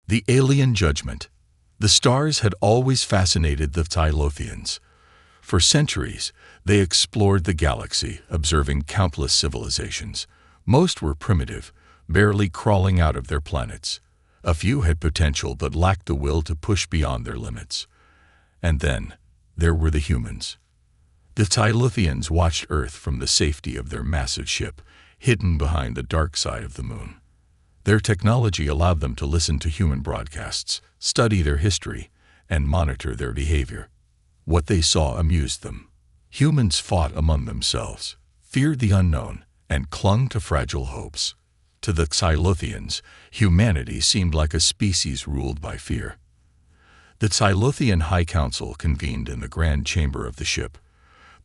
The alien judgment. The stars had always fascinated the Tylothians. For centuries, they explored the galaxy, observing countless civilizations. Most were primitive, barely crawling out of their planets. A few had potential but lacked the will to push beyond their limits. And then, there were the humans. The Tylothians watched Earth from the safety of their massive ship, hidden behind the dark side of the moon. Their technology allowed them to listen to human broadcasts, study their history, and monitor their behavior. What they saw amused them. Humans fought among themselves, feared the unknown, and clung to fragile hopes. To the Tylothians, humanity seemed like a species ruled by fear. The Tylothian High Council convened in the grand chamber of the ship.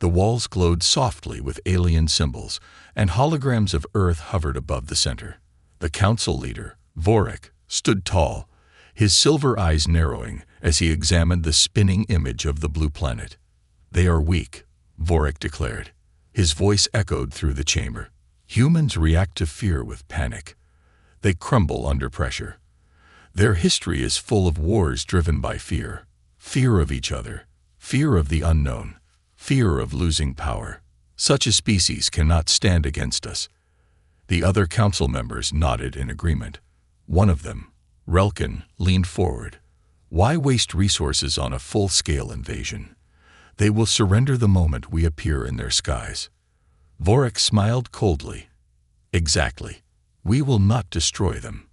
The walls glowed softly with alien symbols, and holograms of Earth hovered above the center. The council leader, Vorik, stood tall, his silver eyes narrowing as he examined the spinning image of the blue planet. "They are weak," Vorik declared. His voice echoed through the chamber. Humans react to fear with panic. They crumble under pressure. Their history is full of wars driven by fear. Fear of each other, fear of the unknown, fear of losing power. Such a species cannot stand against us. The other council members nodded in agreement. One of them, Relkin, leaned forward. "Why waste resources on a full-scale invasion? They will surrender the moment we appear in their skies." Vorik smiled coldly. "Exactly. We will not destroy them.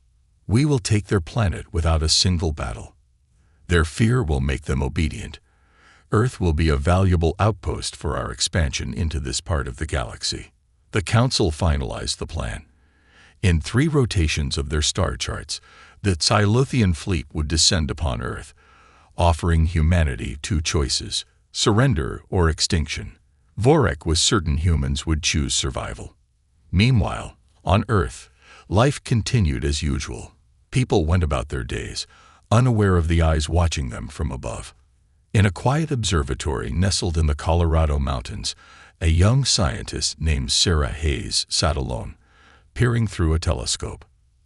We will take their planet without a single battle. Their fear will make them obedient. Earth will be a valuable outpost for our expansion into this part of the galaxy." The council finalized the plan. In 3 rotations of their star charts, the Tylothian fleet would descend upon Earth, offering humanity 2 choices: surrender or extinction. Vorik was certain humans would choose survival. Meanwhile, on Earth, life continued as usual. People went about their days, unaware of the eyes watching them from above. In a quiet observatory nestled in the Colorado mountains, a young scientist named Sarah Hayes sat alone, peering through a telescope.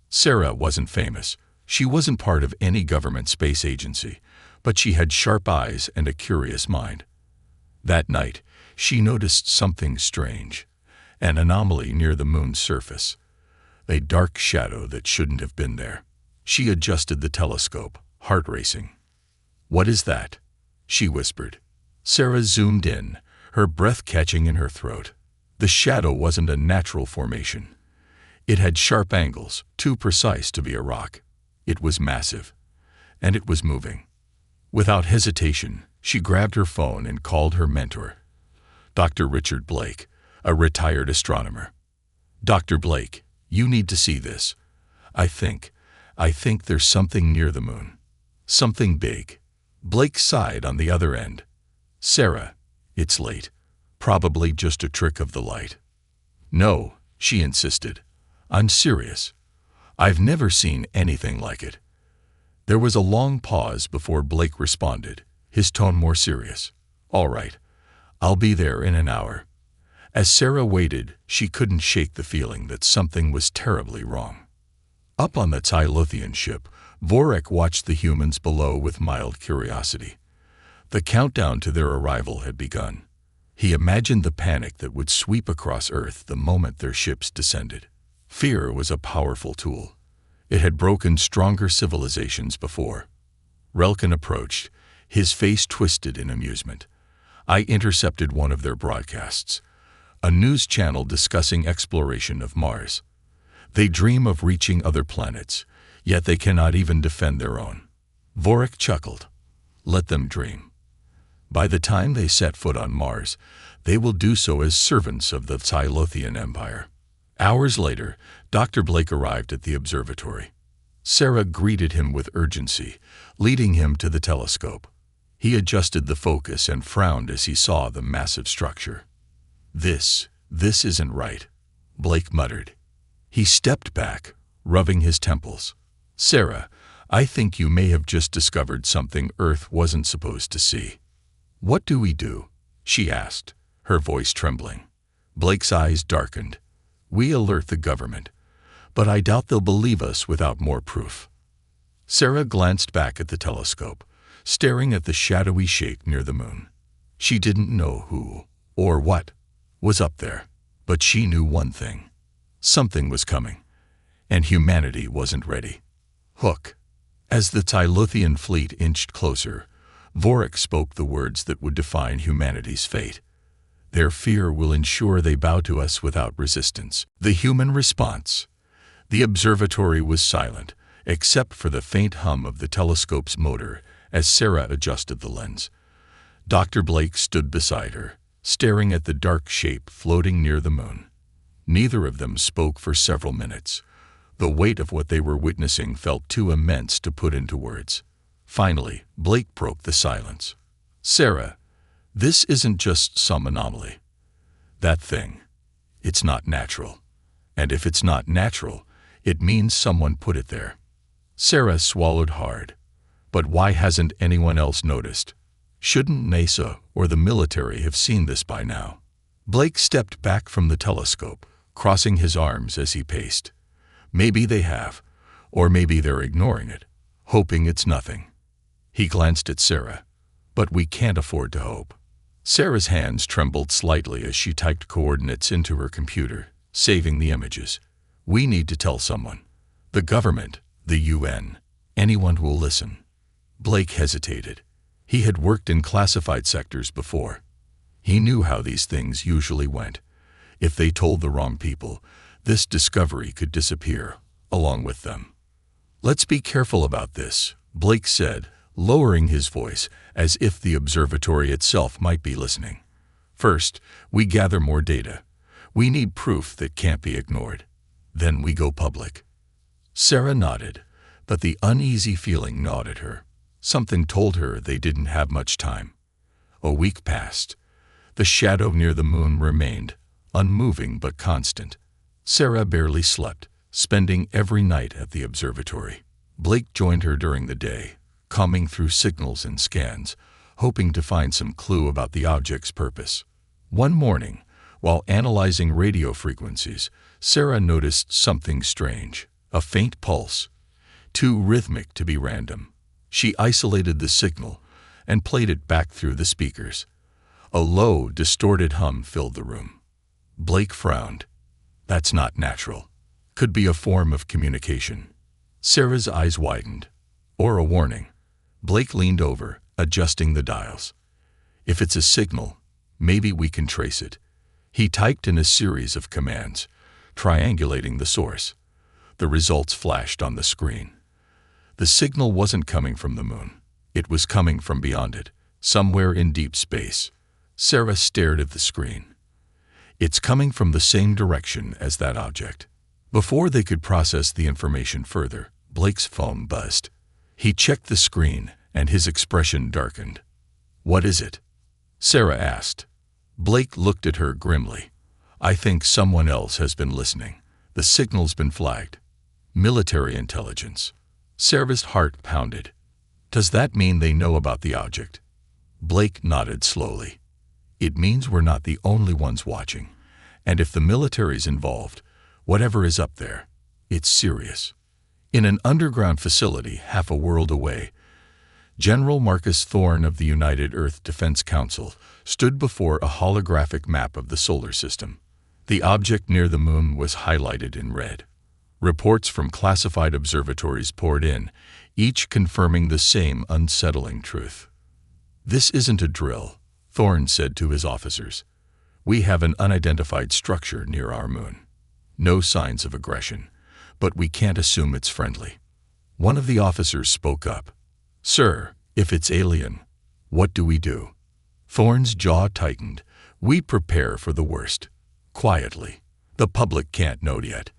Sarah wasn't famous. She wasn't part of any government space agency, but she had sharp eyes and a curious mind. That night, she noticed something strange, an anomaly near the moon's surface, a dark shadow that shouldn't have been there. She adjusted the telescope, heart racing. "What is that?" she whispered. Sarah zoomed in, her breath catching in her throat. The shadow wasn't a natural formation. It had sharp angles, too precise to be a rock. It was massive, and it was moving. Without hesitation, she grabbed her phone and called her mentor, Dr. Richard Blake, a retired astronomer. "Dr. Blake, you need to see this. I think there's something near the moon. Something big." Blake sighed on the other end. "Sarah, it's late. Probably just a trick of the light." "No," she insisted. "I'm serious. I've never seen anything like it." There was a long pause before Blake responded, his tone more serious. "All right, I'll be there in an hour." As Sarah waited, she couldn't shake the feeling that something was terribly wrong. Up on the Tylothian ship, Vorik watched the humans below with mild curiosity. The countdown to their arrival had begun. He imagined the panic that would sweep across Earth the moment their ships descended. Fear was a powerful tool. It had broken stronger civilizations before. Relkin approached, his face twisted in amusement. "I intercepted one of their broadcasts, a news channel discussing exploration of Mars. They dream of reaching other planets, yet they cannot even defend their own." Vorik chuckled. "Let them dream. By the time they set foot on Mars, they will do so as servants of the Tylothian Empire." Hours later, Dr. Blake arrived at the observatory. Sarah greeted him with urgency, leading him to the telescope. He adjusted the focus and frowned as he saw the massive structure. This isn't right," Blake muttered. He stepped back, rubbing his temples. "Sarah, I think you may have just discovered something Earth wasn't supposed to see." "What do we do?" she asked, her voice trembling. Blake's eyes darkened. "We alert the government, but I doubt they'll believe us without more proof." Sarah glanced back at the telescope, staring at the shadowy shape near the moon. She didn't know who or what was up there, but she knew one thing. Something was coming, and humanity wasn't ready. Hook. As the Tylothian fleet inched closer, Vorik spoke the words that would define humanity's fate. Their fear will ensure they bow to us without resistance. The human response. The observatory was silent, except for the faint hum of the telescope's motor as Sarah adjusted the lens. Dr. Blake stood beside her, staring at the dark shape floating near the moon. Neither of them spoke for several minutes. The weight of what they were witnessing felt too immense to put into words. Finally, Blake broke the silence. Sarah, this isn't just some anomaly. That thing, it's not natural. And if it's not natural, it means someone put it there. Sarah swallowed hard. But why hasn't anyone else noticed? Shouldn't NASA or the military have seen this by now? Blake stepped back from the telescope, crossing his arms as he paced. Maybe they have, or maybe they're ignoring it, hoping it's nothing. He glanced at Sarah. But we can't afford to hope. Sarah's hands trembled slightly as she typed coordinates into her computer, saving the images. We need to tell someone. The government, the UN, anyone who will listen. Blake hesitated. He had worked in classified sectors before. He knew how these things usually went. If they told the wrong people, this discovery could disappear, along with them. Let's be careful about this, Blake said, lowering his voice as if the observatory itself might be listening. First, we gather more data. We need proof that can't be ignored. Then we go public. Sarah nodded, but the uneasy feeling gnawed at her. Something told her they didn't have much time. A week passed. The shadow near the moon remained, unmoving but constant. Sarah barely slept, spending every night at the observatory. Blake joined her during the day, combing through signals and scans, hoping to find some clue about the object's purpose. One morning, while analyzing radio frequencies, Sarah noticed something strange, a faint pulse, too rhythmic to be random. She isolated the signal and played it back through the speakers. A low, distorted hum filled the room. Blake frowned. That's not natural. Could be a form of communication. Sarah's eyes widened. Or a warning. Blake leaned over, adjusting the dials. If it's a signal, maybe we can trace it. He typed in a series of commands, triangulating the source. The results flashed on the screen. The signal wasn't coming from the moon. It was coming from beyond it, somewhere in deep space. Sarah stared at the screen. It's coming from the same direction as that object. Before they could process the information further, Blake's phone buzzed. He checked the screen, and his expression darkened. What is it? Sarah asked. Blake looked at her grimly. I think someone else has been listening. The signal's been flagged. Military intelligence. Sarah's heart pounded. Does that mean they know about the object? Blake nodded slowly. It means we're not the only ones watching. And if the military's involved, whatever is up there, it's serious. In an underground facility half a world away, General Marcus Thorne of the United Earth Defense Council stood before a holographic map of the solar system. The object near the moon was highlighted in red. Reports from classified observatories poured in, each confirming the same unsettling truth. This isn't a drill, Thorne said to his officers. We have an unidentified structure near our moon. No signs of aggression, but we can't assume it's friendly. One of the officers spoke up. Sir, if it's alien, what do we do? Thorne's jaw tightened. We prepare for the worst. Quietly. The public can't know yet.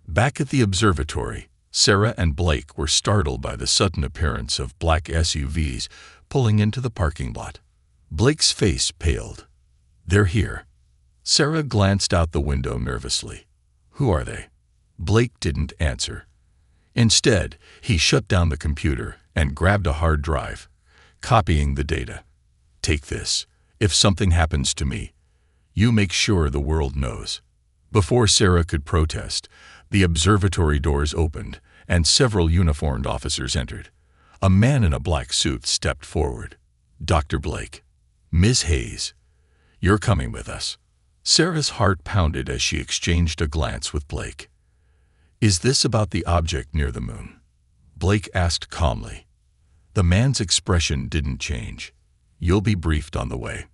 Back at the observatory, Sarah and Blake were startled by the sudden appearance of black SUVs pulling into the parking lot. Blake's face paled. They're here. Sarah glanced out the window nervously. Who are they? Blake didn't answer. Instead, he shut down the computer and grabbed a hard drive, copying the data. Take this. If something happens to me, you make sure the world knows. Before Sarah could protest, the observatory doors opened, and several uniformed officers entered. A man in a black suit stepped forward. "Dr. Blake, Ms. Hayes, you're coming with us." Sarah's heart pounded as she exchanged a glance with Blake. "Is this about the object near the moon?" Blake asked calmly. The man's expression didn't change. "You'll be briefed on the way."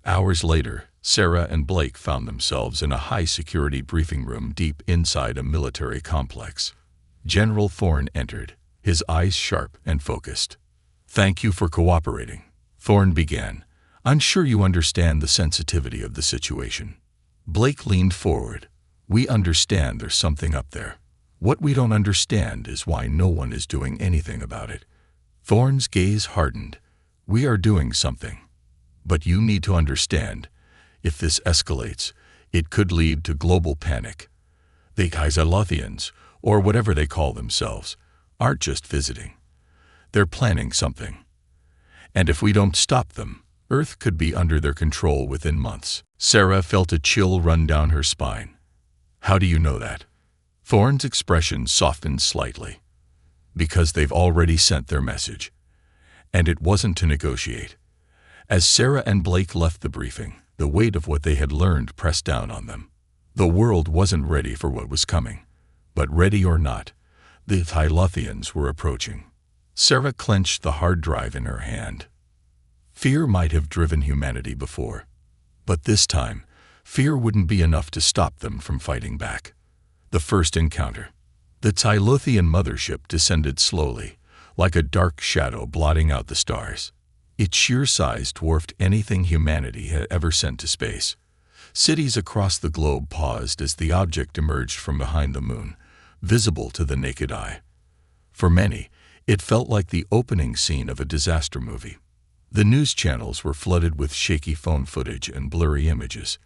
Hours later, Sarah and Blake found themselves in a high-security briefing room deep inside a military complex. General Thorne entered, his eyes sharp and focused. "Thank you for cooperating," Thorne began. "I'm sure you understand the sensitivity of the situation." Blake leaned forward. "We understand there's something up there. What we don't understand is why no one is doing anything about it." Thorne's gaze hardened. "We are doing something. But you need to understand, if this escalates, it could lead to global panic. The Xylothians, or whatever they call themselves, aren't just visiting. They're planning something. And if we don't stop them, Earth could be under their control within months." Sarah felt a chill run down her spine. "How do you know that?" Thorne's expression softened slightly. "Because they've already sent their message. And it wasn't to negotiate." As Sarah and Blake left the briefing, the weight of what they had learned pressed down on them. The world wasn't ready for what was coming. But ready or not, the Xylothians were approaching. Sarah clenched the hard drive in her hand. Fear might have driven humanity before. But this time, fear wouldn't be enough to stop them from fighting back. The first encounter. The Xylothian mothership descended slowly, like a dark shadow blotting out the stars. Its sheer size dwarfed anything humanity had ever sent to space. Cities across the globe paused as the object emerged from behind the moon, visible to the naked eye. For many, it felt like the opening scene of a disaster movie. The news channels were flooded with shaky phone footage and blurry images.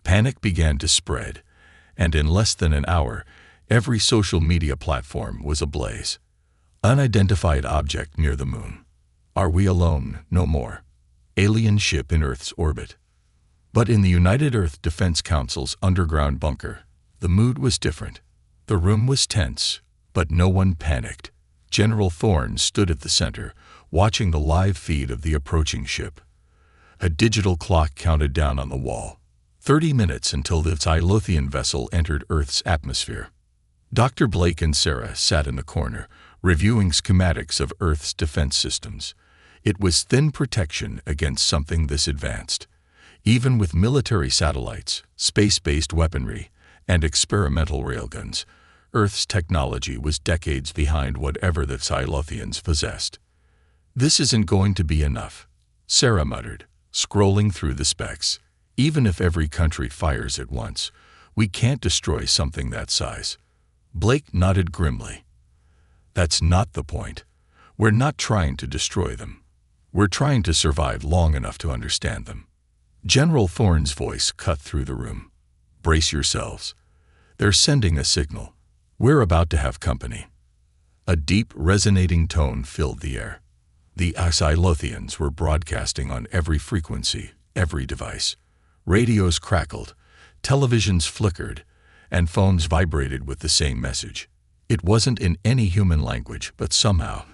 Panic began to spread, and in less than an hour, every social media platform was ablaze. Unidentified object near the moon. Are we alone? No more. Alien ship in Earth's orbit. But in the United Earth Defense Council's underground bunker, the mood was different. The room was tense, but no one panicked. General Thorne stood at the center, watching the live feed of the approaching ship. A digital clock counted down on the wall. 30 minutes until the Xylothian vessel entered Earth's atmosphere. Dr. Blake and Sarah sat in the corner, reviewing schematics of Earth's defense systems. It was thin protection against something this advanced. Even with military satellites, space-based weaponry, and experimental railguns, Earth's technology was decades behind whatever the Xylothians possessed. "This isn't going to be enough," Sarah muttered, scrolling through the specs. "Even if every country fires at once, we can't destroy something that size." Blake nodded grimly. "That's not the point. We're not trying to destroy them. We're trying to survive long enough to understand them." General Thorne's voice cut through the room. "Brace yourselves. They're sending a signal. We're about to have company." A deep, resonating tone filled the air. The Xylothians were broadcasting on every frequency, every device. Radios crackled, televisions flickered, and phones vibrated with the same message. It wasn't in any human language, but somehow,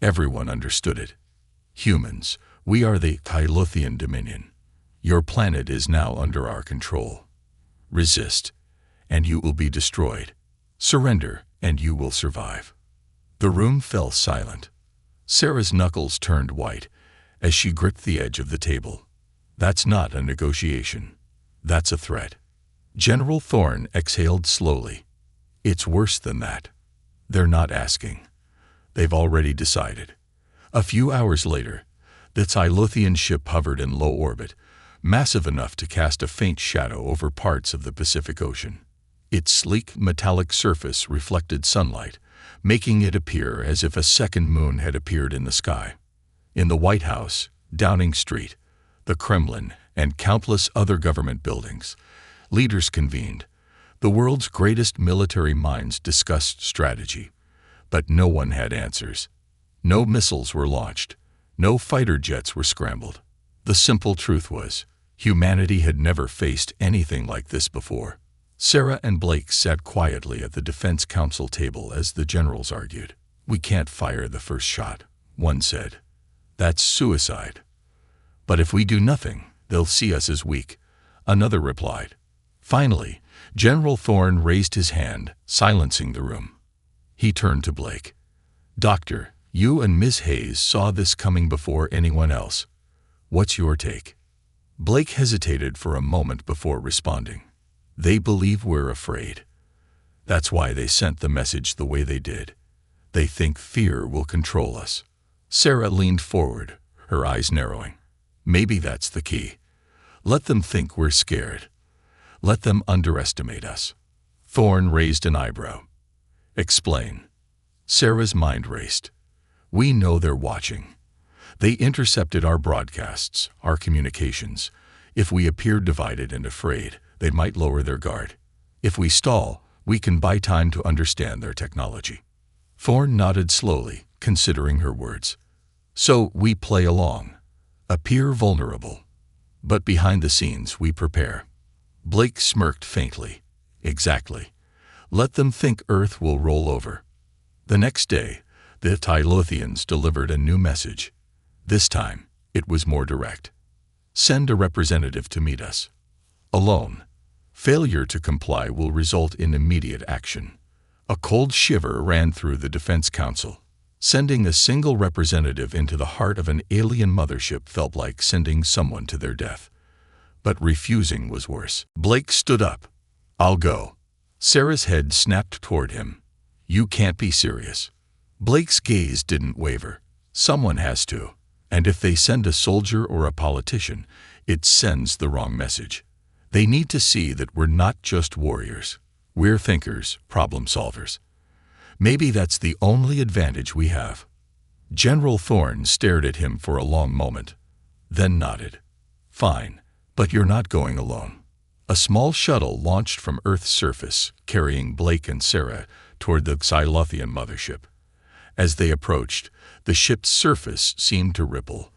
everyone understood it. "Humans, we are the Xylothian Dominion. Your planet is now under our control. Resist, and you will be destroyed. Surrender, and you will survive." The room fell silent. Sarah's knuckles turned white as she gripped the edge of the table. "That's not a negotiation. That's a threat." General Thorne exhaled slowly. "It's worse than that. They're not asking. They've already decided." A few hours later, the Xylothian ship hovered in low orbit, massive enough to cast a faint shadow over parts of the Pacific Ocean. Its sleek, metallic surface reflected sunlight, making it appear as if a second moon had appeared in the sky. In the White House, Downing Street, the Kremlin, and countless other government buildings, leaders convened. The world's greatest military minds discussed strategy, but no one had answers. No missiles were launched. No fighter jets were scrambled. The simple truth was, humanity had never faced anything like this before. Sarah and Blake sat quietly at the defense council table as the generals argued. "We can't fire the first shot," one said. "That's suicide." "But if we do nothing, they'll see us as weak," another replied. Finally, General Thorne raised his hand, silencing the room. He turned to Blake. "Doctor, you and Ms. Hayes saw this coming before anyone else. What's your take?" Blake hesitated for a moment before responding. "They believe we're afraid. That's why they sent the message the way they did. They think fear will control us." Sarah leaned forward, her eyes narrowing. "Maybe that's the key. Let them think we're scared. Let them underestimate us." Thorne raised an eyebrow. "Explain." Sarah's mind raced. "We know they're watching. They intercepted our broadcasts, our communications. If we appear divided and afraid, they might lower their guard. If we stall, we can buy time to understand their technology." Thorne nodded slowly, considering her words. "So we play along, appear vulnerable. But behind the scenes, we prepare." Blake smirked faintly. "Exactly. Let them think Earth will roll over." The next day, the Tylothians delivered a new message. This time, it was more direct. "Send a representative to meet us. Alone. Failure to comply will result in immediate action." A cold shiver ran through the Defense Council. Sending a single representative into the heart of an alien mothership felt like sending someone to their death. But refusing was worse. Blake stood up. "I'll go." Sarah's head snapped toward him. "You can't be serious." Blake's gaze didn't waver. "Someone has to. And if they send a soldier or a politician, it sends the wrong message. They need to see that we're not just warriors. We're thinkers, problem solvers. Maybe that's the only advantage we have." General Thorne stared at him for a long moment, then nodded. "Fine, but you're not going alone." A small shuttle launched from Earth's surface, carrying Blake and Sarah toward the Tylothian mothership. As they approached, the ship's surface seemed to ripple,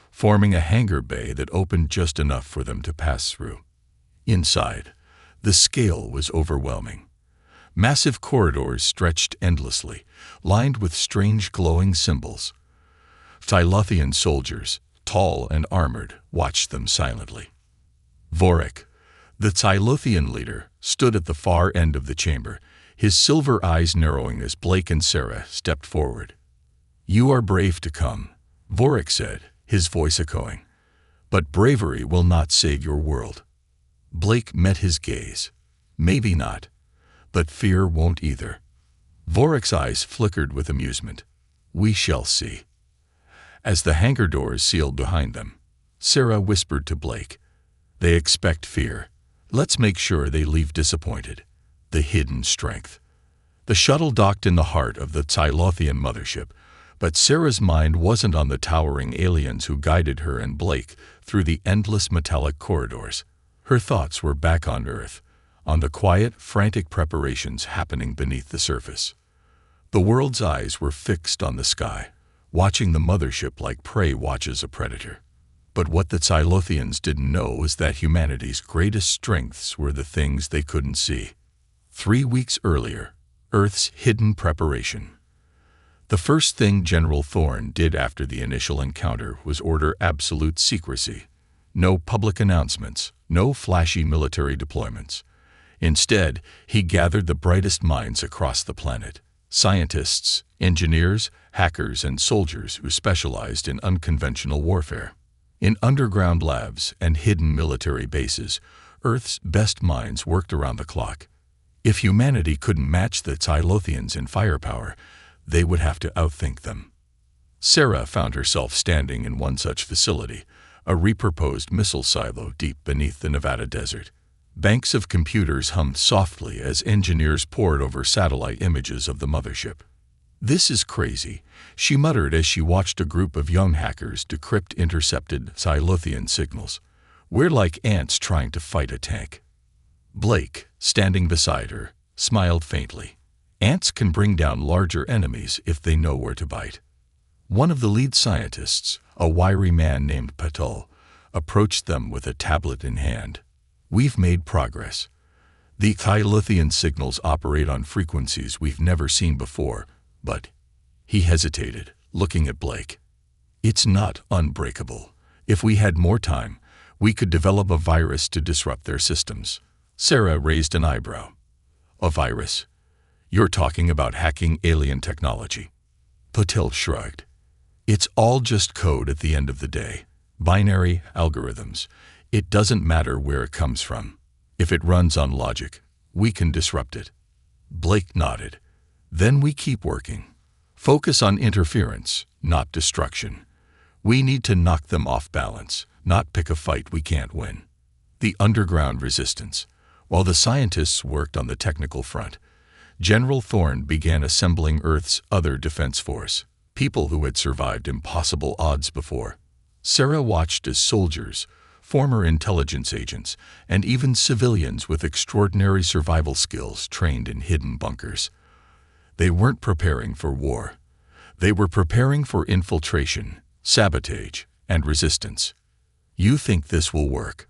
forming a hangar bay that opened just enough for them to pass through. Inside, the scale was overwhelming. Massive corridors stretched endlessly, lined with strange glowing symbols. Tylothian soldiers, tall and armored, watched them silently. Vorik, the Tylothian leader, stood at the far end of the chamber, his silver eyes narrowing as Blake and Sarah stepped forward. "You are brave to come," Vorik said, his voice echoing. "But bravery will not save your world." Blake met his gaze. "Maybe not. But fear won't either." Vorik's eyes flickered with amusement. "We shall see." As the hangar doors sealed behind them, Sarah whispered to Blake, "They expect fear. Let's make sure they leave disappointed." The hidden strength. The shuttle docked in the heart of the Tylothian mothership, but Sarah's mind wasn't on the towering aliens who guided her and Blake through the endless metallic corridors. Her thoughts were back on Earth, on the quiet, frantic preparations happening beneath the surface. The world's eyes were fixed on the sky, watching the mothership like prey watches a predator. But what the Tylothians didn't know was that humanity's greatest strengths were the things they couldn't see. 3 weeks earlier, Earth's hidden preparation. The first thing General Thorne did after the initial encounter was order absolute secrecy. No public announcements, no flashy military deployments. Instead, he gathered the brightest minds across the planet. Scientists, engineers, hackers, and soldiers who specialized in unconventional warfare. In underground labs and hidden military bases, Earth's best minds worked around the clock. If humanity couldn't match the Tylothians in firepower, they would have to outthink them. Sarah found herself standing in one such facility, a repurposed missile silo deep beneath the Nevada desert. Banks of computers hummed softly as engineers pored over satellite images of the mothership. "This is crazy," she muttered as she watched a group of young hackers decrypt intercepted Tylothian signals. "We're like ants trying to fight a tank." Blake, standing beside her, smiled faintly. "Ants can bring down larger enemies if they know where to bite." One of the lead scientists, a wiry man named Patul, approached them with a tablet in hand. "We've made progress. The Thylothian signals operate on frequencies we've never seen before, but he hesitated, looking at Blake. It's not unbreakable. If we had more time, we could develop a virus to disrupt their systems. Sarah raised an eyebrow. A virus? You're talking about hacking alien technology. Patil shrugged. It's all just code at the end of the day. Binary algorithms. It doesn't matter where it comes from. If it runs on logic, we can disrupt it. Blake nodded. Then we keep working. Focus on interference, not destruction. We need to knock them off balance, not pick a fight we can't win. The underground resistance. While the scientists worked on the technical front, General Thorne began assembling Earth's other defense force, people who had survived impossible odds before. Sarah watched as soldiers, former intelligence agents, and even civilians with extraordinary survival skills trained in hidden bunkers. They weren't preparing for war. They were preparing for infiltration, sabotage, and resistance. You think this will work?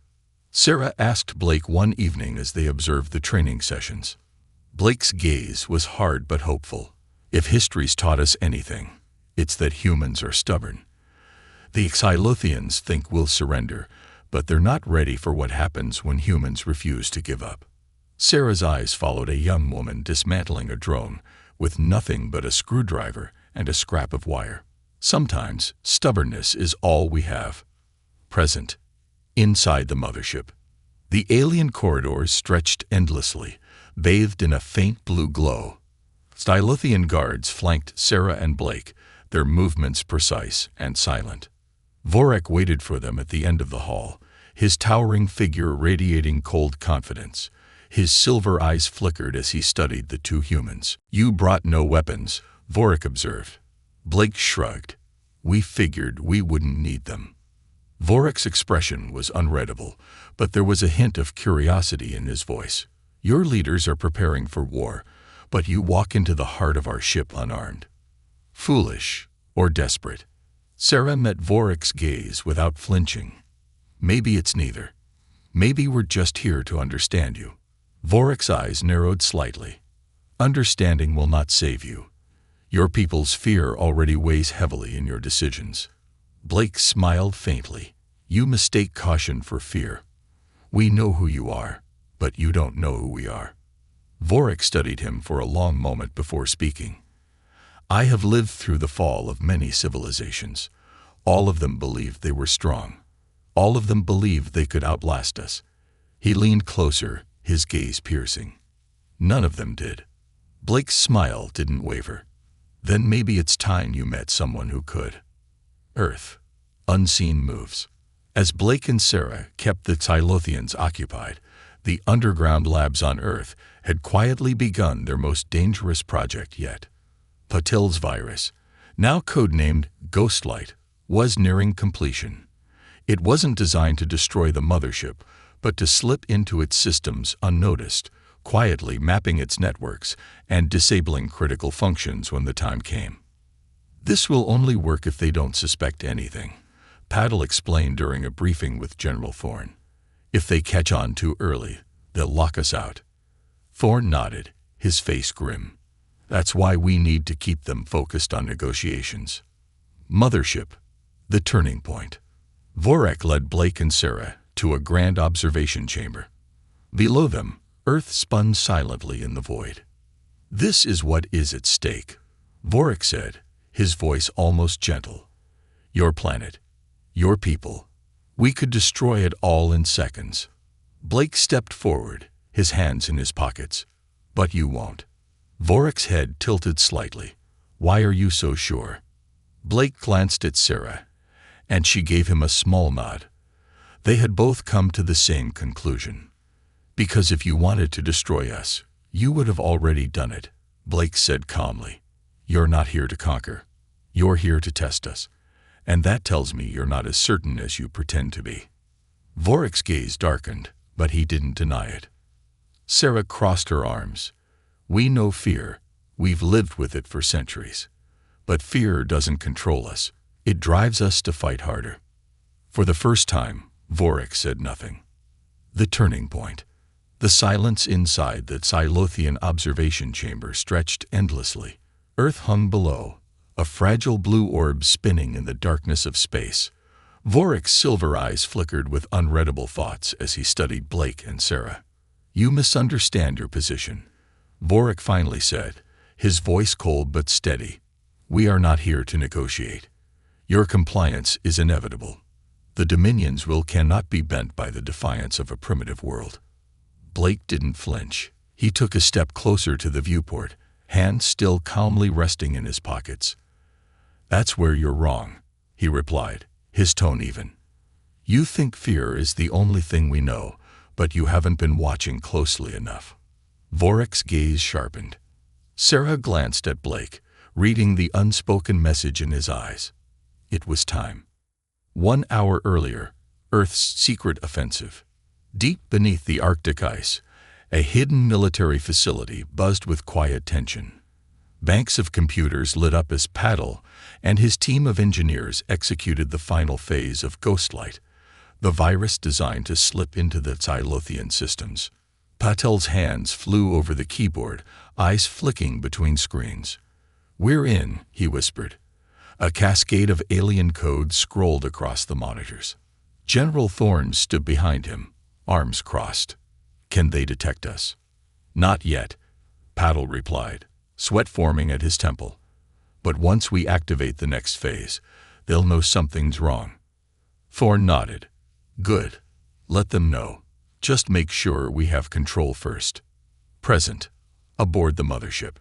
Sarah asked Blake one evening as they observed the training sessions. Blake's gaze was hard but hopeful. If history's taught us anything, it's that humans are stubborn. The Xylothians think we'll surrender, but they're not ready for what happens when humans refuse to give up. Sarah's eyes followed a young woman dismantling a drone with nothing but a screwdriver and a scrap of wire. Sometimes stubbornness is all we have. Present. Inside the mothership. The alien corridors stretched endlessly, bathed in a faint blue glow. Stylothian guards flanked Sarah and Blake, their movements precise and silent. Vorik waited for them at the end of the hall, his towering figure radiating cold confidence. His silver eyes flickered as he studied the two humans. You brought no weapons, Vorik observed. Blake shrugged. We figured we wouldn't need them. Vorik's expression was unreadable, but there was a hint of curiosity in his voice. Your leaders are preparing for war, but you walk into the heart of our ship unarmed. Foolish or desperate? Sarah met Vorik's gaze without flinching. Maybe it's neither. Maybe we're just here to understand you. Vorik's eyes narrowed slightly. Understanding will not save you. Your people's fear already weighs heavily in your decisions. Blake smiled faintly. You mistake caution for fear. We know who you are, but you don't know who we are. Vorik studied him for a long moment before speaking. I have lived through the fall of many civilizations. All of them believed they were strong. All of them believed they could outlast us. He leaned closer, his gaze piercing. None of them did. Blake's smile didn't waver. Then maybe it's time you met someone who could. Earth. Unseen moves. As Blake and Sarah kept the Xylothians occupied, the underground labs on Earth had quietly begun their most dangerous project yet. Patil's virus, now codenamed Ghostlight, was nearing completion. It wasn't designed to destroy the mothership, but to slip into its systems unnoticed, quietly mapping its networks and disabling critical functions when the time came. This will only work if they don't suspect anything, Patil explained during a briefing with General Thorne. If they catch on too early, they'll lock us out. Thorne nodded, his face grim. That's why we need to keep them focused on negotiations. Mothership, the turning point. Vorik led Blake and Sarah to a grand observation chamber. Below them, Earth spun silently in the void. This is what is at stake, Vorik said, his voice almost gentle. Your planet, your people. We could destroy it all in seconds. Blake stepped forward, his hands in his pockets. But you won't. Vorik's head tilted slightly. Why are you so sure? Blake glanced at Sarah, and she gave him a small nod. They had both come to the same conclusion. Because if you wanted to destroy us, you would have already done it, Blake said calmly. You're not here to conquer. You're here to test us. And that tells me you're not as certain as you pretend to be. Vorik's gaze darkened, but he didn't deny it. Sarah crossed her arms. We know fear. We've lived with it for centuries. But fear doesn't control us. It drives us to fight harder. For the first time, Vorik said nothing. The turning point. The silence inside the Xylothian observation chamber stretched endlessly. Earth hung below, a fragile blue orb spinning in the darkness of space. Vorik's silver eyes flickered with unreadable thoughts as he studied Blake and Sarah. "You misunderstand your position," Vorik finally said, his voice cold but steady. "We are not here to negotiate. Your compliance is inevitable. The Dominion's will cannot be bent by the defiance of a primitive world." Blake didn't flinch. He took a step closer to the viewport, hands still calmly resting in his pockets. "That's where you're wrong," he replied, his tone even. "You think fear is the only thing we know, but you haven't been watching closely enough." Vorik's gaze sharpened. Sarah glanced at Blake, reading the unspoken message in his eyes. It was time. 1 hour earlier, Earth's secret offensive. Deep beneath the Arctic ice, a hidden military facility buzzed with quiet tension. Banks of computers lit up as Patel and his team of engineers executed the final phase of Ghostlight, the virus designed to slip into the Xylothian systems. Patel's hands flew over the keyboard, eyes flicking between screens. "We're in," he whispered. A cascade of alien code scrolled across the monitors. General Thorne stood behind him, arms crossed. "Can they detect us?" "Not yet," Patel replied, sweat forming at his temple. "But once we activate the next phase, they'll know something's wrong." Thorne nodded. "Good. Let them know. Just make sure we have control first." Present, aboard the mothership.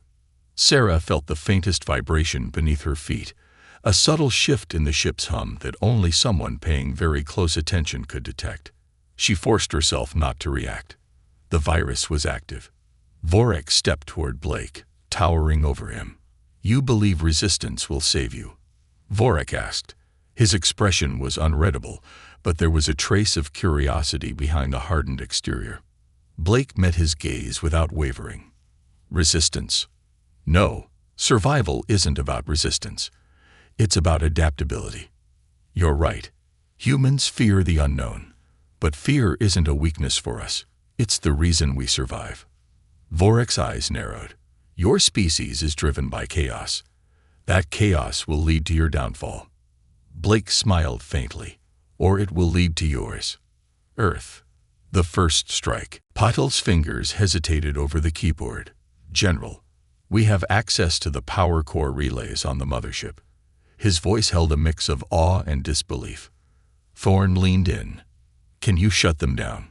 Sarah felt the faintest vibration beneath her feet, a subtle shift in the ship's hum that only someone paying very close attention could detect. She forced herself not to react. The virus was active. Vorik stepped toward Blake, towering over him. "You believe resistance will save you?" Vorik asked. His expression was unreadable, but there was a trace of curiosity behind a hardened exterior. Blake met his gaze without wavering. "Resistance? No, survival isn't about resistance. It's about adaptability. You're right. Humans fear the unknown. But fear isn't a weakness for us. It's the reason we survive." Vorik's eyes narrowed. "Your species is driven by chaos. That chaos will lead to your downfall." Blake smiled faintly. "Or it will lead to yours." Earth. The first strike. Patel's fingers hesitated over the keyboard. "General, we have access to the power core relays on the mothership." His voice held a mix of awe and disbelief. Thorne leaned in. "Can you shut them down?"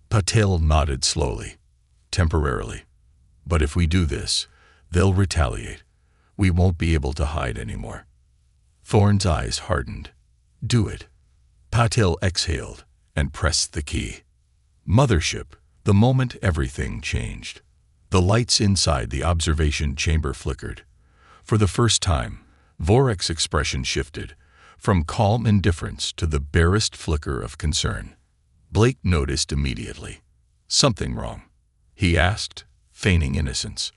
Patel nodded slowly. "Temporarily. But if we do this, they'll retaliate. We won't be able to hide anymore." Thorne's eyes hardened. "Do it." Patel exhaled and pressed the key. Mothership. The moment everything changed. The lights inside the observation chamber flickered. For the first time, Vorik's expression shifted, from calm indifference to the barest flicker of concern. Blake noticed immediately. "Something wrong?" he asked, feigning innocence.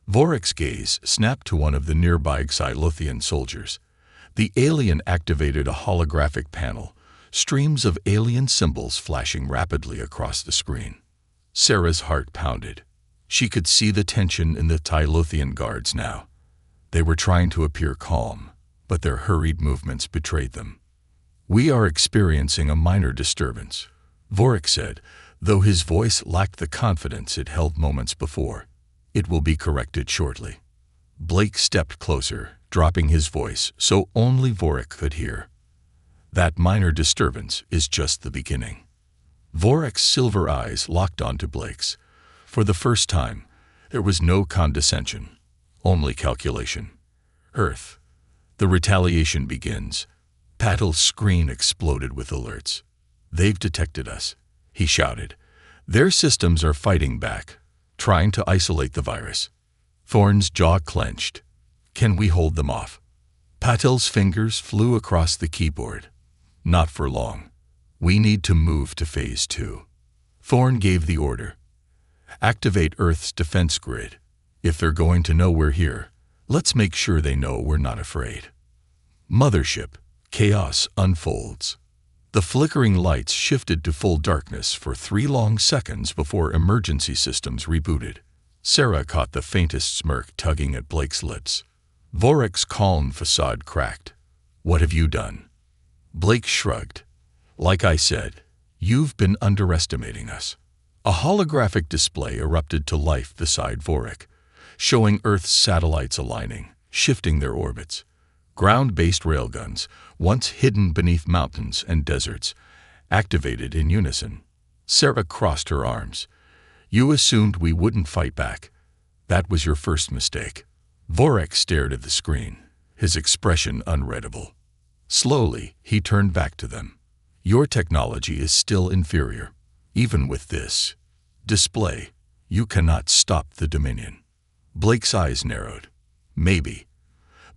Vorik's gaze snapped to one of the nearby Xylothian soldiers. The alien activated a holographic panel, streams of alien symbols flashing rapidly across the screen. Sarah's heart pounded. She could see the tension in the Xylothian guards now. They were trying to appear calm, but their hurried movements betrayed them. "We are experiencing a minor disturbance," Vorik said, though his voice lacked the confidence it held moments before. "It will be corrected shortly." Blake stepped closer, dropping his voice so only Vorik could hear. "That minor disturbance is just the beginning." Vorik's silver eyes locked onto Blake's. For the first time, there was no condescension, only calculation. "Earth. The retaliation begins." Patel's screen exploded with alerts. "They've detected us," he shouted. "Their systems are fighting back, trying to isolate the virus." Thorne's jaw clenched. "Can we hold them off?" Patel's fingers flew across the keyboard. "Not for long. We need to move to Phase 2. Thorne gave the order. "Activate Earth's defense grid. If they're going to know we're here, let's make sure they know we're not afraid." Mothership. Chaos unfolds. The flickering lights shifted to full darkness for 3 long seconds before emergency systems rebooted. Sarah caught the faintest smirk tugging at Blake's lips. Vorek's calm facade cracked. "What have you done?" Blake shrugged. "Like I said, you've been underestimating us." A holographic display erupted to life beside Vorek, showing Earth's satellites aligning, shifting their orbits. Ground-based railguns, once hidden beneath mountains and deserts, activated in unison. Sarah crossed her arms. "You assumed we wouldn't fight back. That was your first mistake." Vorek stared at the screen, his expression unreadable. Slowly, he turned back to them. "Your technology is still inferior. Even with this display, you cannot stop the Dominion." Blake's eyes narrowed. "Maybe,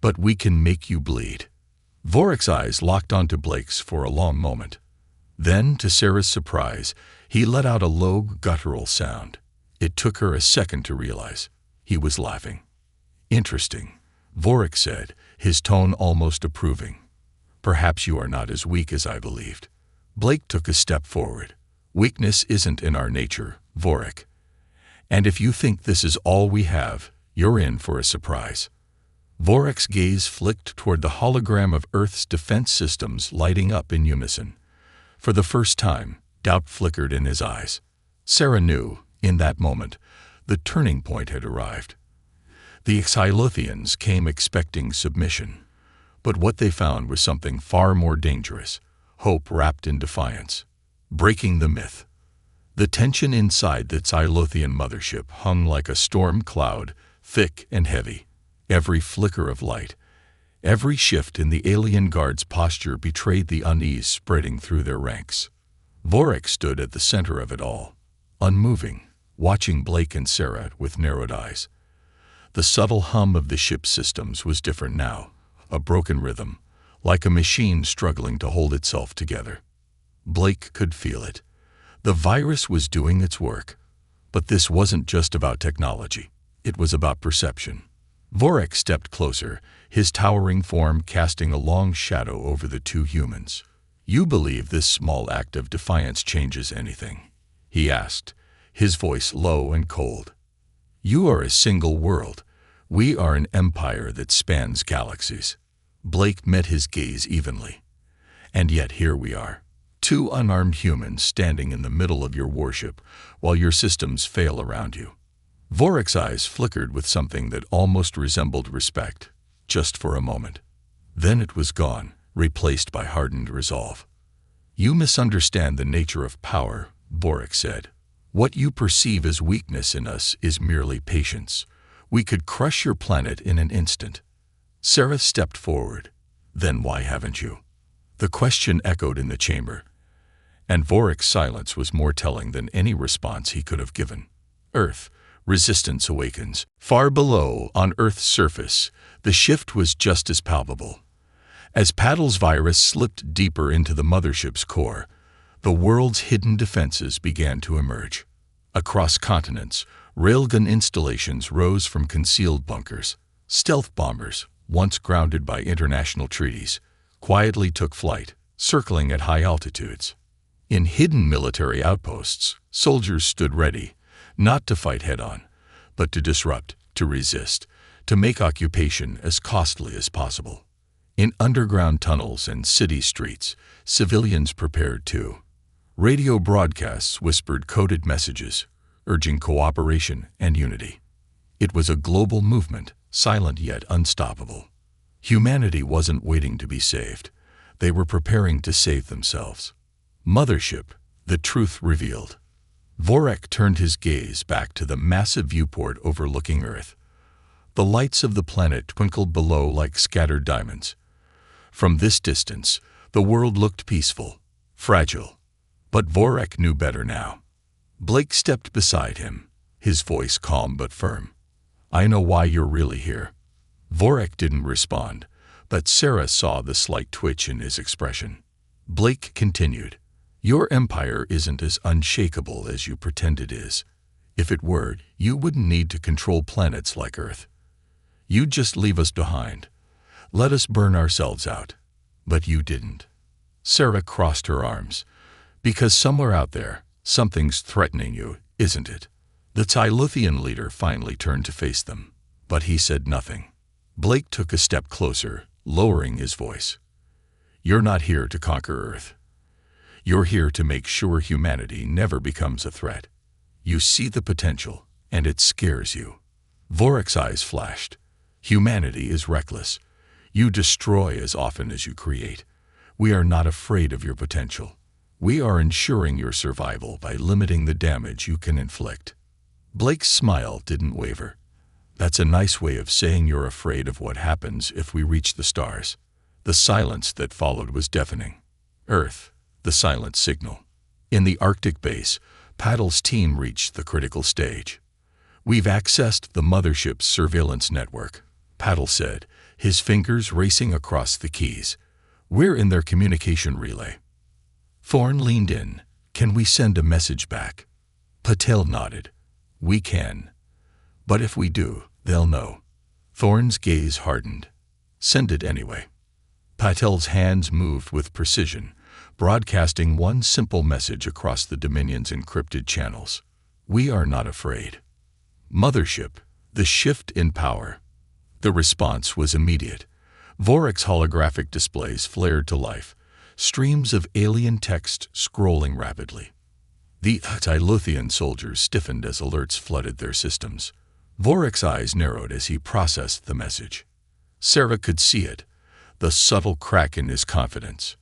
but we can make you bleed." Vorek's eyes locked onto Blake's for a long moment. Then, to Sarah's surprise, he let out a low, guttural sound. It took her a second to realize. He was laughing. "Interesting," Vorek said, his tone almost approving. "Perhaps you are not as weak as I believed." Blake took a step forward. "Weakness isn't in our nature, Vorek. And if you think this is all we have, you're in for a surprise." Vorek's gaze flicked toward the hologram of Earth's defense systems lighting up in unison. For the first time, doubt flickered in his eyes. Sarah knew, in that moment, the turning point had arrived. The Xylothians came expecting submission, but what they found was something far more dangerous: hope wrapped in defiance. Breaking the myth. The tension inside the Xylothian mothership hung like a storm cloud, thick and heavy. Every flicker of light, every shift in the alien guard's posture betrayed the unease spreading through their ranks. Vorek stood at the center of it all, unmoving, watching Blake and Sarah with narrowed eyes. The subtle hum of the ship's systems was different now, a broken rhythm, like a machine struggling to hold itself together. Blake could feel it. The virus was doing its work. But this wasn't just about technology. It was about perception. Vorek stepped closer, his towering form casting a long shadow over the two humans. "You believe this small act of defiance changes anything?" he asked, his voice low and cold. "You are a single world. We are an empire that spans galaxies." Blake met his gaze evenly. "And yet here we are, two unarmed humans standing in the middle of your warship while your systems fail around you." Vorek's eyes flickered with something that almost resembled respect, just for a moment. Then it was gone, replaced by hardened resolve. "You misunderstand the nature of power," Vorek said. "What you perceive as weakness in us is merely patience. We could crush your planet in an instant." Sarah stepped forward. "Then why haven't you?" The question echoed in the chamber, and Vorek's silence was more telling than any response he could have given. Earth. Resistance awakens. Far below, on Earth's surface, the shift was just as palpable. As Paddle's virus slipped deeper into the mothership's core, the world's hidden defenses began to emerge. Across continents, railgun installations rose from concealed bunkers. Stealth bombers, once grounded by international treaties, quietly took flight, circling at high altitudes. In hidden military outposts, soldiers stood ready, not to fight head-on, but to disrupt, to resist, to make occupation as costly as possible. In underground tunnels and city streets, civilians prepared too. Radio broadcasts whispered coded messages, urging cooperation and unity. It was a global movement, silent yet unstoppable. Humanity wasn't waiting to be saved. They were preparing to save themselves. Mothership, the truth revealed. Vorek turned his gaze back to the massive viewport overlooking Earth. The lights of the planet twinkled below like scattered diamonds. From this distance, the world looked peaceful, fragile. But Vorek knew better now. Blake stepped beside him, his voice calm but firm. "I know why you're really here." Vorek didn't respond, but Sarah saw the slight twitch in his expression. Blake continued. "Your empire isn't as unshakable as you pretend it is. If it were, you wouldn't need to control planets like Earth. You'd just leave us behind. Let us burn ourselves out. But you didn't." Sarah crossed her arms. Because somewhere out there, something's threatening you, isn't it? The Tylothian leader finally turned to face them, but he said nothing. Blake took a step closer, lowering his voice. You're not here to conquer Earth. You're here to make sure humanity never becomes a threat. You see the potential, and it scares you. Vorek's eyes flashed. Humanity is reckless. You destroy as often as you create. We are not afraid of your potential. We are ensuring your survival by limiting the damage you can inflict. Blake's smile didn't waver. That's a nice way of saying you're afraid of what happens if we reach the stars. The silence that followed was deafening. Earth, the silent signal. In the Arctic base, Paddle's team reached the critical stage. We've accessed the mothership's surveillance network, Paddle said, his fingers racing across the keys. We're in their communication relay. Thorne leaned in. Can we send a message back? Patel nodded. We can. But if we do, they'll know. Thorne's gaze hardened. Send it anyway. Patel's hands moved with precision, broadcasting one simple message across the Dominion's encrypted channels. We are not afraid. Mothership, the shift in power. The response was immediate. Vorek's holographic displays flared to life, streams of alien text scrolling rapidly. The Tylothian soldiers stiffened as alerts flooded their systems. Vorek's eyes narrowed as he processed the message. Sarah could see it, the subtle crack in his confidence.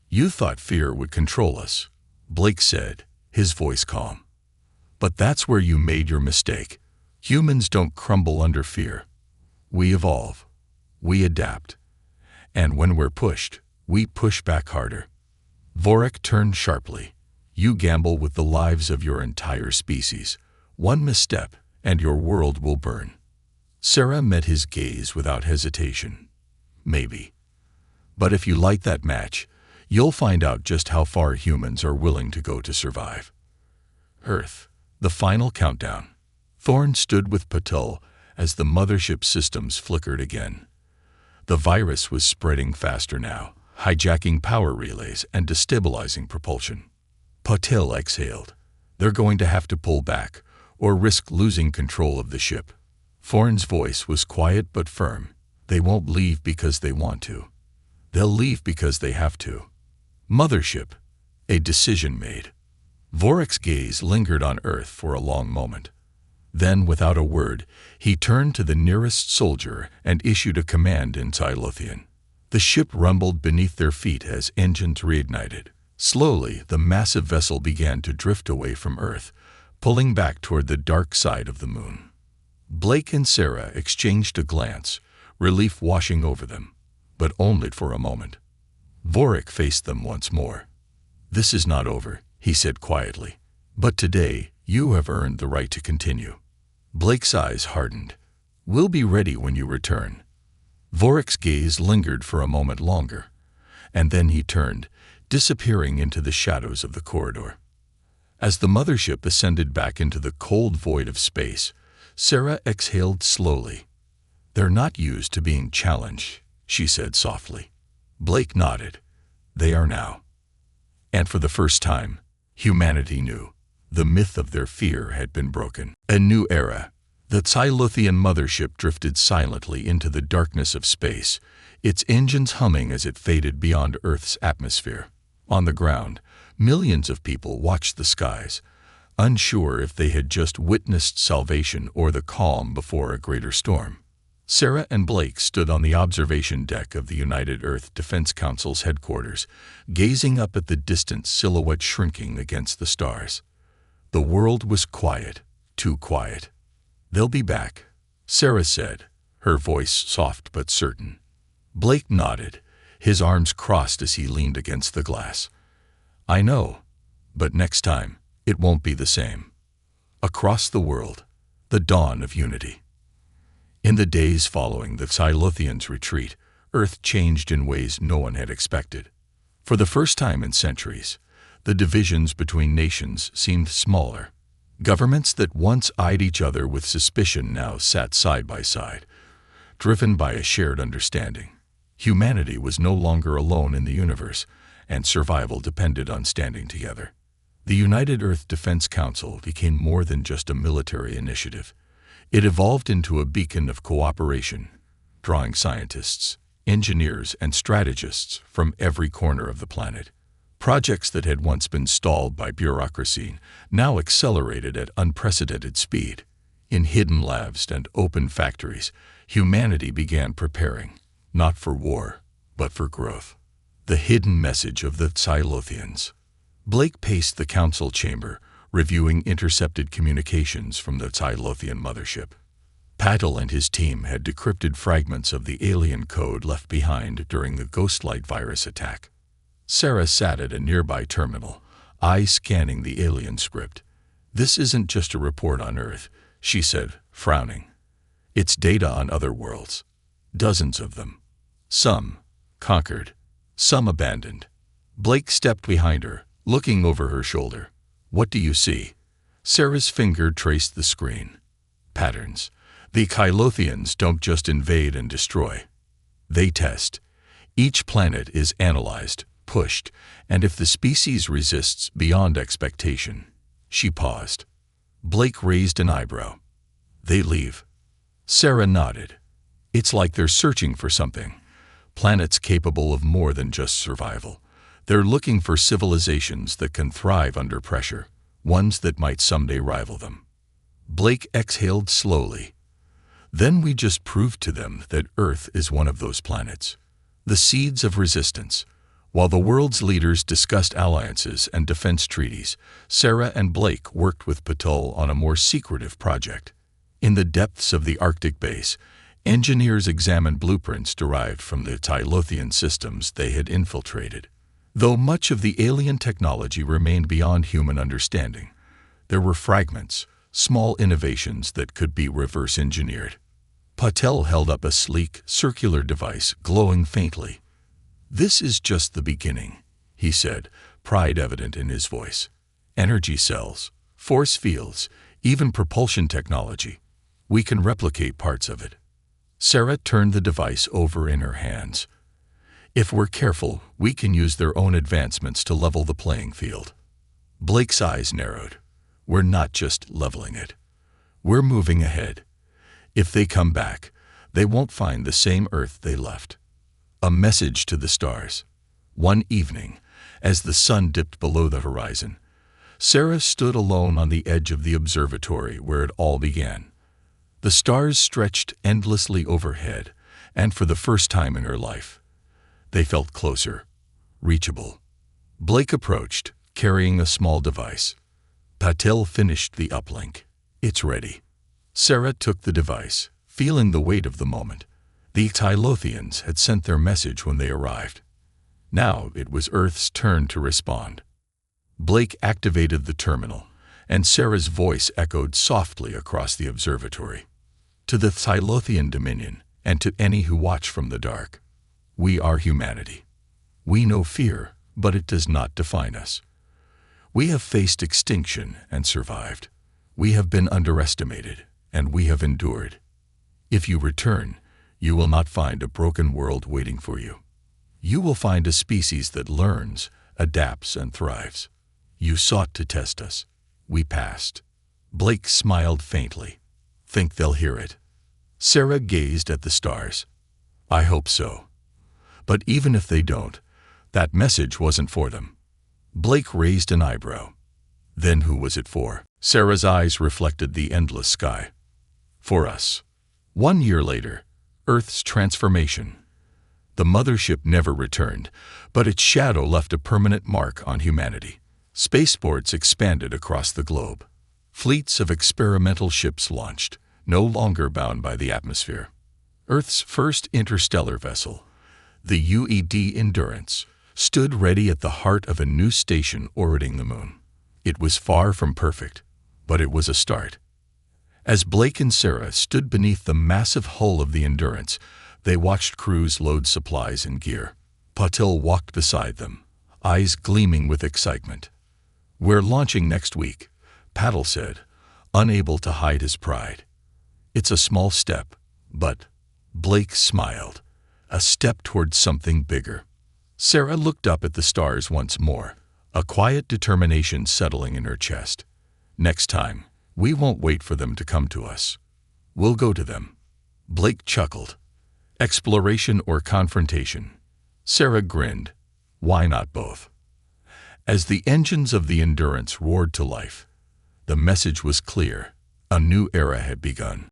You thought fear would control us, Blake said, his voice calm. But that's where you made your mistake. Humans don't crumble under fear. We evolve. We adapt. And when we're pushed, we push back harder. Vorek turned sharply. You gamble with the lives of your entire species. One misstep, and your world will burn. Sarah met his gaze without hesitation. Maybe. But if you light that match, you'll find out just how far humans are willing to go to survive. Earth, the final countdown. Thorne stood with Patel as the mothership systems flickered again. The virus was spreading faster now, hijacking power relays and destabilizing propulsion. Patel exhaled. They're going to have to pull back, or risk losing control of the ship. Thorne's voice was quiet but firm. They won't leave because they want to. They'll leave because they have to. Mothership, a decision made. Vorek's gaze lingered on Earth for a long moment. Then, without a word, he turned to the nearest soldier and issued a command in Tylothian. The ship rumbled beneath their feet as engines reignited. Slowly, the massive vessel began to drift away from Earth, pulling back toward the dark side of the moon. Blake and Sarah exchanged a glance, relief washing over them, but only for a moment. Vorek faced them once more. This is not over, he said quietly. But today, you have earned the right to continue. Blake's eyes hardened. We'll be ready when you return. Vorek's gaze lingered for a moment longer, and then he turned, disappearing into the shadows of the corridor. As the mothership ascended back into the cold void of space, Sarah exhaled slowly. They're not used to being challenged, she said softly. Blake nodded. They are now. And for the first time, humanity knew. The myth of their fear had been broken. A new era. The Tylothian mothership drifted silently into the darkness of space, its engines humming as it faded beyond Earth's atmosphere. On the ground, millions of people watched the skies, unsure if they had just witnessed salvation or the calm before a greater storm. Sarah and Blake stood on the observation deck of the United Earth Defense Council's headquarters, gazing up at the distant silhouette shrinking against the stars. The world was quiet, too quiet. They'll be back, Sarah said, her voice soft but certain. Blake nodded, his arms crossed as he leaned against the glass. I know, but next time, it won't be the same. Across the world, the dawn of unity. In the days following the Tylothians' retreat, Earth changed in ways no one had expected. For the first time in centuries, the divisions between nations seemed smaller. Governments that once eyed each other with suspicion now sat side by side, driven by a shared understanding. Humanity was no longer alone in the universe, and survival depended on standing together. The United Earth Defense Council became more than just a military initiative. It evolved into a beacon of cooperation, drawing scientists, engineers, and strategists from every corner of the planet. Projects that had once been stalled by bureaucracy now accelerated at unprecedented speed. In hidden labs and open factories, humanity began preparing, not for war, but for growth. The hidden message of the Xylothians. Blake paced the council chamber, reviewing intercepted communications from the Xylothian mothership. Patel and his team had decrypted fragments of the alien code left behind during the Ghostlight virus attack. Sarah sat at a nearby terminal, eyes scanning the alien script. "This isn't just a report on Earth," she said, frowning. "It's data on other worlds. Dozens of them. Some conquered, some abandoned." Blake stepped behind her, looking over her shoulder. "What do you see?" Sarah's finger traced the screen. "Patterns. The Xylothians don't just invade and destroy. They test. Each planet is analyzed, pushed, and if the species resists beyond expectation." She paused. Blake raised an eyebrow. "They leave." Sarah nodded. "It's like they're searching for something. Planets capable of more than just survival. They're looking for civilizations that can thrive under pressure, ones that might someday rival them." Blake exhaled slowly. "Then we just proved to them that Earth is one of those planets. The seeds of resistance." While the world's leaders discussed alliances and defense treaties, Sarah and Blake worked with Patel on a more secretive project. In the depths of the Arctic base, engineers examined blueprints derived from the Xylothian systems they had infiltrated. Though much of the alien technology remained beyond human understanding, there were fragments, small innovations that could be reverse engineered. Patel held up a sleek, circular device glowing faintly. "This is just the beginning," he said, pride evident in his voice. "Energy cells, force fields, even propulsion technology. We can replicate parts of it." Sarah turned the device over in her hands. "If we're careful, we can use their own advancements to level the playing field." Blake's eyes narrowed. "We're not just leveling it. We're moving ahead. If they come back, they won't find the same Earth they left." A message to the stars. One evening, as the sun dipped below the horizon, Sarah stood alone on the edge of the observatory where it all began. The stars stretched endlessly overhead, and for the first time in her life, they felt closer, reachable. Blake approached, carrying a small device. Patel finished the uplink. "It's ready." Sarah took the device, feeling the weight of the moment. The Xylothians had sent their message when they arrived. Now it was Earth's turn to respond. Blake activated the terminal, and Sarah's voice echoed softly across the observatory. "To the Xylothian Dominion, and to any who watch from the dark, we are humanity. We know fear, but it does not define us. We have faced extinction and survived. We have been underestimated, and we have endured. If you return, you will not find a broken world waiting for you. You will find a species that learns, adapts, and thrives. You sought to test us. We passed." Blake smiled faintly. "Think they'll hear it?" Sarah gazed at the stars. "I hope so. But even if they don't, that message wasn't for them." Blake raised an eyebrow. "Then who was it for?" Sarah's eyes reflected the endless sky. "For us." 1 year later, Earth's transformation. The mothership never returned, but its shadow left a permanent mark on humanity. Spaceports expanded across the globe. Fleets of experimental ships launched, no longer bound by the atmosphere. Earth's first interstellar vessel, the UED Endurance, stood ready at the heart of a new station orbiting the moon. It was far from perfect, but it was a start. As Blake and Sarah stood beneath the massive hull of the Endurance, they watched crews load supplies and gear. Patel walked beside them, eyes gleaming with excitement. "We're launching next week," Patel said, unable to hide his pride. "It's a small step, but," Blake smiled, "a step toward something bigger." Sarah looked up at the stars once more, a quiet determination settling in her chest. Next time, we won't wait for them to come to us. We'll go to them. Blake chuckled. Exploration or confrontation? Sarah grinned. Why not both? As the engines of the Endurance roared to life, the message was clear. A new era had begun.